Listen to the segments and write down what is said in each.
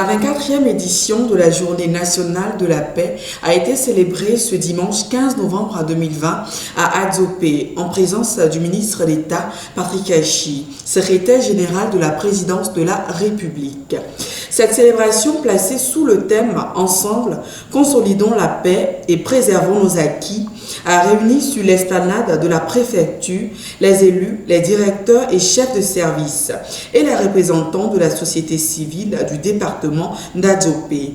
24e édition de la Journée nationale de la paix a été célébrée ce dimanche 15 novembre 2020 à Adzopé, en présence du ministre d'État Patrick Achi, secrétaire général de la présidence de la République. Cette célébration placée sous le thème « Ensemble, consolidons la paix et préservons nos acquis » a réuni sur l'esplanade de la préfecture les élus, les directeurs et chefs de service et les représentants de la société civile du département d'Adzopé.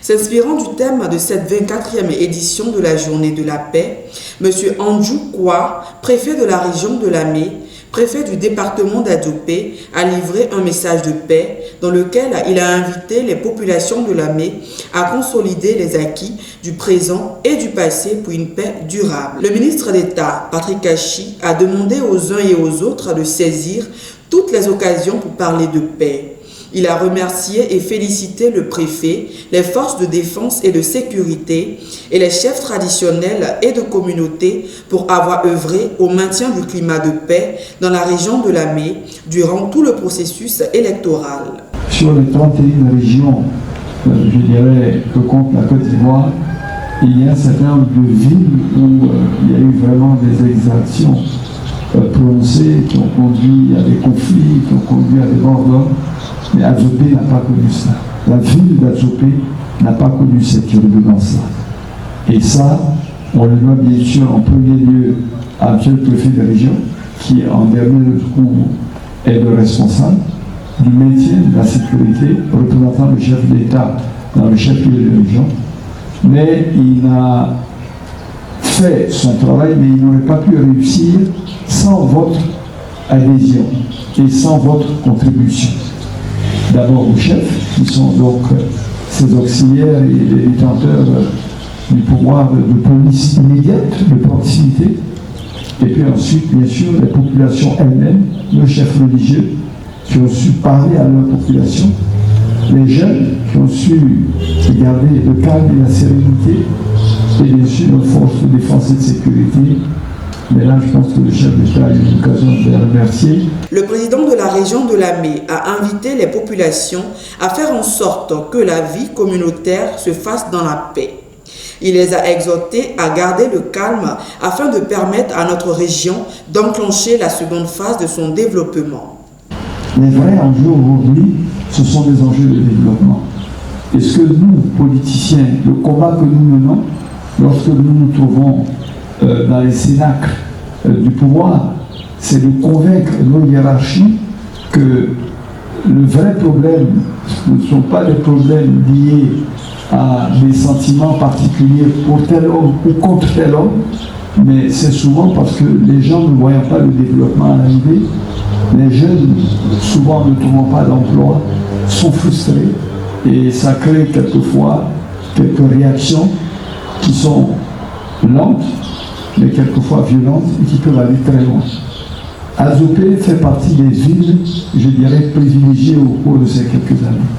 S'inspirant du thème de cette 24e édition de la Journée de la paix, M. Andjou Kwa, préfet de la région de Lamé, préfet du département d'Adzopé, a livré un message de paix dans lequel il a invité les populations de Lamé à consolider les acquis du présent et du passé pour une paix durable. Le ministre d'État, Patrick Achi, a demandé aux uns et aux autres de saisir toutes les occasions pour parler de paix. Il a remercié et félicité le préfet, les forces de défense et de sécurité et les chefs traditionnels et de communauté pour avoir œuvré au maintien du climat de paix dans la région de Lamé durant tout le processus électoral. Sur les 31 régions, je dirais, que compte la Côte d'Ivoire, il y a un certain nombre de villes où il y a eu vraiment des exactions prononcées qui ont conduit à des conflits, qui ont conduit à des morts d'hommes. Mais Adzopé n'a pas connu ça. La ville d'Adzopé n'a pas connu cette turbulence-là. Et ça, on le doit bien sûr en premier lieu à M. le préfet de région, qui en dernier recours est le responsable du maintien de la sécurité, représentant le chef d'État dans le chef-lieu de région. Mais il a fait son travail, mais il n'aurait pas pu réussir sans votre adhésion et sans votre contribution. D'abord aux chefs, qui sont donc ces auxiliaires et les détenteurs du pouvoir de police immédiate, de proximité, et puis ensuite, bien sûr, les populations elles-mêmes, nos chefs religieux, qui ont su parler à leur population, les jeunes qui ont su garder le calme et la sérénité, et bien sûr, nos forces de défense et de sécurité. Mais là, je pense que le chef d'État a eu l'occasion de les remercier. Le président de la région de Lamé a invité les populations à faire en sorte que la vie communautaire se fasse dans la paix. Il les a exhortés à garder le calme afin de permettre à notre région d'enclencher la seconde phase de son développement. Les vrais enjeux aujourd'hui, ce sont des enjeux de développement. Et ce que nous, politiciens, le combat que nous menons, lorsque nous nous trouvons dans les cénacles du pouvoir, c'est de convaincre nos hiérarchies que le vrai problème ne sont pas des problèmes liés à des sentiments particuliers pour tel homme ou contre tel homme, mais c'est souvent parce que les gens ne voyant pas le développement arriver, les jeunes, souvent ne trouvant pas d'emploi, sont frustrés et ça crée quelquefois quelques réactions qui sont lentes, mais quelquefois violentes et qui peuvent aller très loin. Adzopé fait partie des villes, je dirais, privilégiées au cours de ces quelques années.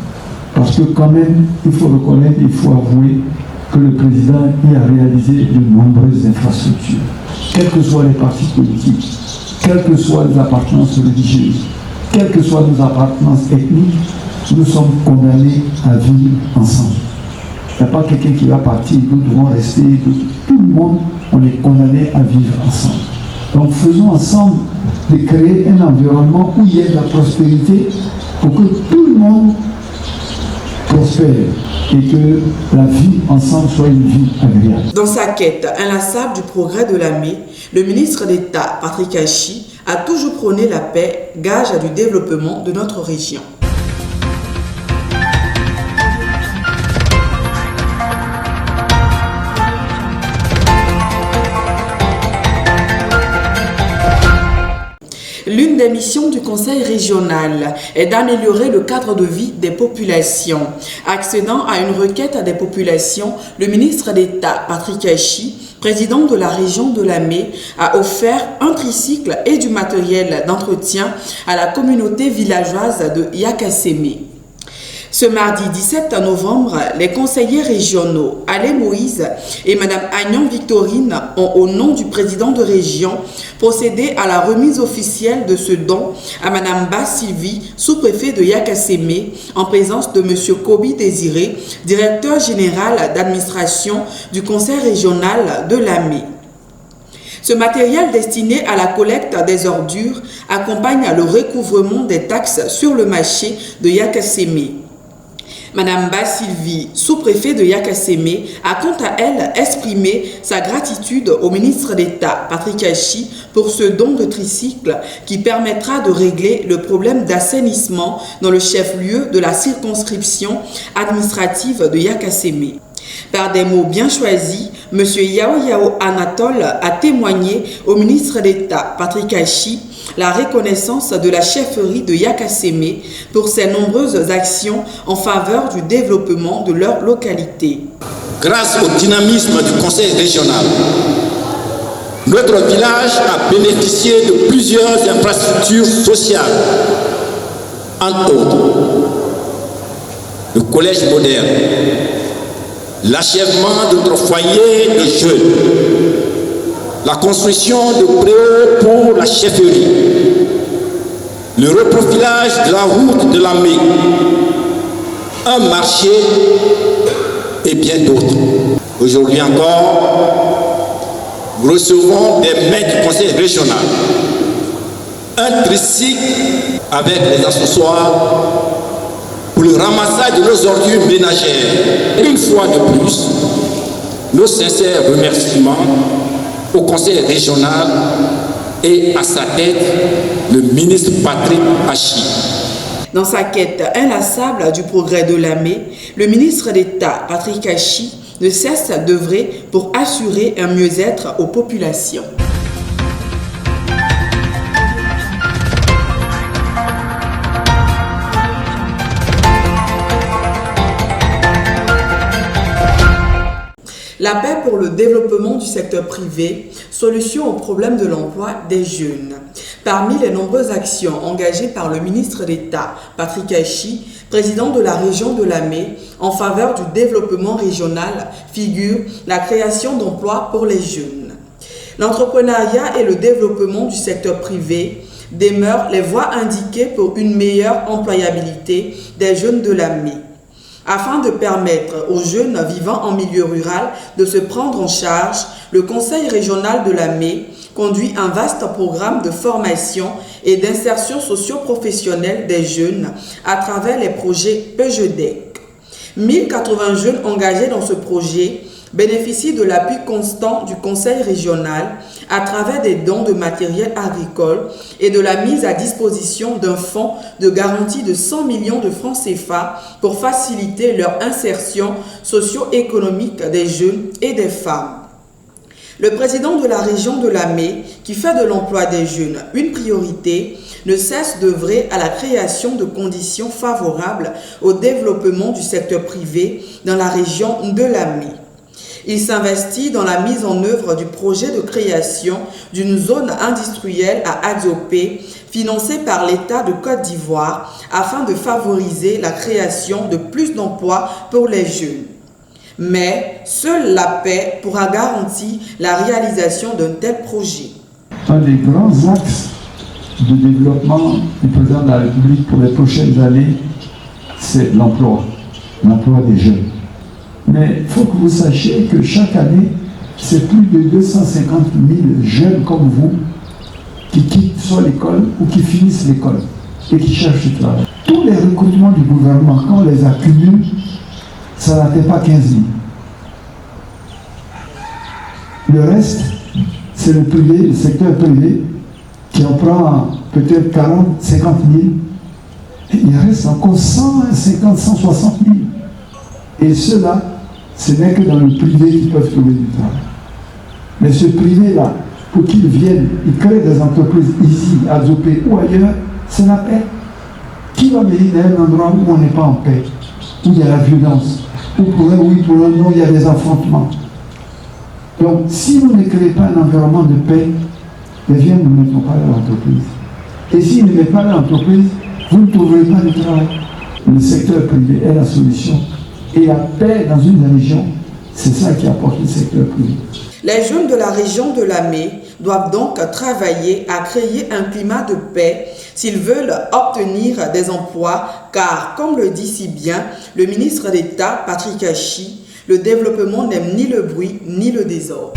Parce que quand même, il faut reconnaître, il faut avouer que le président y a réalisé de nombreuses infrastructures. Quels que soient les partis politiques, quelles que soient les appartenances religieuses, quelles que soient nos appartenances ethniques, nous sommes condamnés à vivre ensemble. Il n'y a pas quelqu'un qui va partir, nous devons rester, tout le monde, on est condamné à vivre ensemble. Donc faisons ensemble de créer un environnement où il y ait de la prospérité pour que tout le monde prospère et que la vie ensemble soit une vie agréable. Dans sa quête inlassable du progrès de Lamé, le ministre d'État Patrick Achi a toujours prôné la paix, gage du développement de notre région. L'une des missions du Conseil régional est d'améliorer le cadre de vie des populations. Accédant à une requête des populations, le ministre d'État Patrick Achi, président de la région de Lamé, a offert un tricycle et du matériel d'entretien à la communauté villageoise de Yakasémé. Ce mardi 17 novembre, les conseillers régionaux Alain Moïse et Mme Agnon Victorine ont, au nom du président de région, procédé à la remise officielle de ce don à Mme Ba Sylvie, sous-préfet de Yakasseme, en présence de M. Kobi Désiré, directeur général d'administration du conseil régional de Lamé. Ce matériel destiné à la collecte des ordures accompagne le recouvrement des taxes sur le marché de Yakasseme. Madame Ba Sylvie, sous-préfet de Yakasseme, a quant à elle exprimé sa gratitude au ministre d'État, Patrick Hachi, pour ce don de tricycle qui permettra de régler le problème d'assainissement dans le chef-lieu de la circonscription administrative de Yakasseme. Par des mots bien choisis, M. Yao Anatole a témoigné au ministre d'État, Patrick Hachi, la reconnaissance de la chefferie de Yakasseme pour ses nombreuses actions en faveur du développement de leur localité. Grâce au dynamisme du conseil régional, notre village a bénéficié de plusieurs infrastructures sociales, entre autres le collège moderne, l'achèvement de notre foyer de jeunes, la construction de préaux pour la chefferie, le reprofilage de la route de Lamé, un marché et bien d'autres. Aujourd'hui encore, nous recevons des mains du conseil régional, un tricycle avec les accessoires pour le ramassage de nos ordures ménagères. Une fois de plus, nos sincères remerciements au conseil régional et à sa tête, le ministre Patrick Hachi. Dans sa quête inlassable du progrès de Lamé, le ministre d'État, Patrick Hachi, ne cesse d'œuvrer pour assurer un mieux-être aux populations. La paix pour le développement du secteur privé, solution au problème de l'emploi des jeunes. Parmi les nombreuses actions engagées par le ministre d'État, Patrick Hachi, président de la région de Lamé, en faveur du développement régional, figure la création d'emplois pour les jeunes. L'entrepreneuriat et le développement du secteur privé demeurent les voies indiquées pour une meilleure employabilité des jeunes de Lamé. Afin de permettre aux jeunes vivant en milieu rural de se prendre en charge, le Conseil régional de Lamé conduit un vaste programme de formation et d'insertion socio-professionnelle des jeunes à travers les projets PEJEDEC. 1080 jeunes engagés dans ce projet bénéficient de l'appui constant du Conseil régional à travers des dons de matériel agricole et de la mise à disposition d'un fonds de garantie de 100 millions de francs CFA pour faciliter leur insertion socio-économique des jeunes et des femmes. Le président de la région de Lamé, qui fait de l'emploi des jeunes une priorité, ne cesse d'œuvrer à la création de conditions favorables au développement du secteur privé dans la région de Lamé. Il s'investit dans la mise en œuvre du projet de création d'une zone industrielle à Adzopé, financé par l'État de Côte d'Ivoire, afin de favoriser la création de plus d'emplois pour les jeunes. Mais seule la paix pourra garantir la réalisation d'un tel projet. Un des grands axes de développement du président de la République pour les prochaines années, c'est l'emploi des jeunes. Mais il faut que vous sachiez que chaque année, c'est plus de 250 000 jeunes comme vous qui quittent soit l'école ou qui finissent l'école et qui cherchent du travail. Tous les recrutements du gouvernement, quand on les accumule, ça n'atteint pas 15 000. Le reste, c'est le privé, le secteur privé, qui en prend peut-être 40, 50 000. Et il reste encore 150, 160 000. Et ceux-là, ce n'est que dans le privé qu'ils peuvent trouver du travail. Mais ce privé-là, pour qu'ils viennent, ils créent des entreprises ici, à Adzopé ou ailleurs, c'est la paix. Qui va venir dans un endroit où on n'est pas en paix, où il y a la violence, où pour un oui, pour un non, il y a des affrontements. Donc, si vous ne créez pas un environnement de paix, les jeunes ne mettront pas dans l'entreprise. Et s'ils ne mettent pas dans l'entreprise, vous ne trouverez pas de travail. Le secteur privé est la solution. Et la paix dans une région, c'est ça qui apporte le secteur privé. Les jeunes de la région de Lamé doivent donc travailler à créer un climat de paix s'ils veulent obtenir des emplois, car, comme le dit si bien le ministre d'État Patrick Achi, le développement n'aime ni le bruit ni le désordre.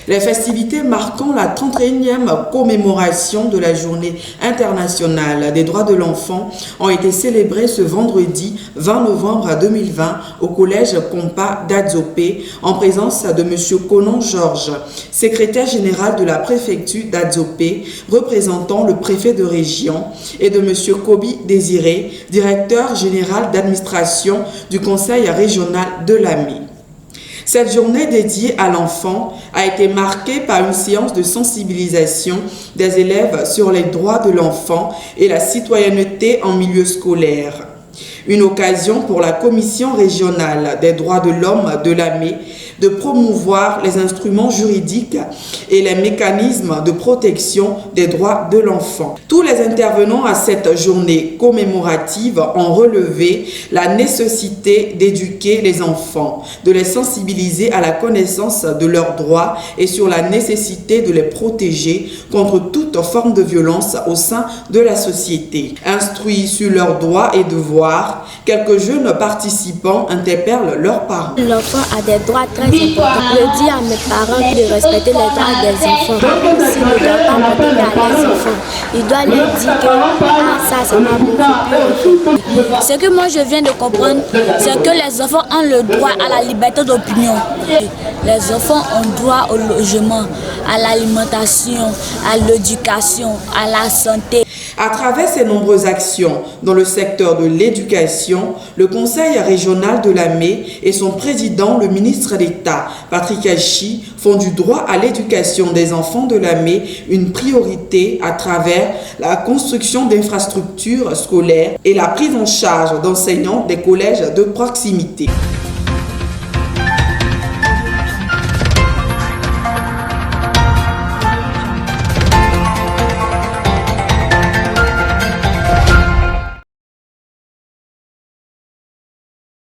Les festivités marquant la 31e commémoration de la Journée internationale des droits de l'enfant ont été célébrées ce vendredi 20 novembre 2020 au collège Compa d'Adzopé en présence de M. Conon Georges, secrétaire général de la préfecture d'Adzopé, représentant le préfet de région, et de M. Kobi Désiré, directeur général d'administration du conseil régional de Lamé. Cette journée dédiée à l'enfant a été marquée par une séance de sensibilisation des élèves sur les droits de l'enfant et la citoyenneté en milieu scolaire. Une occasion pour la Commission régionale des droits de l'homme de Lamé de promouvoir les instruments juridiques et les mécanismes de protection des droits de l'enfant. Tous les intervenants à cette journée commémorative ont relevé la nécessité d'éduquer les enfants, de les sensibiliser à la connaissance de leurs droits et sur la nécessité de les protéger contre toute forme de violence au sein de la société. Instruits sur leurs droits et devoirs, quelques jeunes participants interpellent leurs parents. L'enfant a des droits très importants. Je dis à mes parents de respecter les droits des enfants. S'ils ne doivent pas m'appeler à leurs enfants, ils doivent leur dire que ça c'est pas beaucoup plus. Ce que moi je viens de comprendre, c'est que les enfants ont le droit à la liberté d'opinion. Les enfants ont droit au logement, à l'alimentation, à l'éducation, à la santé. À travers ces nombreuses actions dans le secteur de l'éducation, le Conseil régional de Lamé et son président, le ministre d'État, Patrick Achi, font du droit à l'éducation des enfants de Lamé une priorité à travers la construction d'infrastructures scolaires et la prise en charge d'enseignants des collèges de proximité.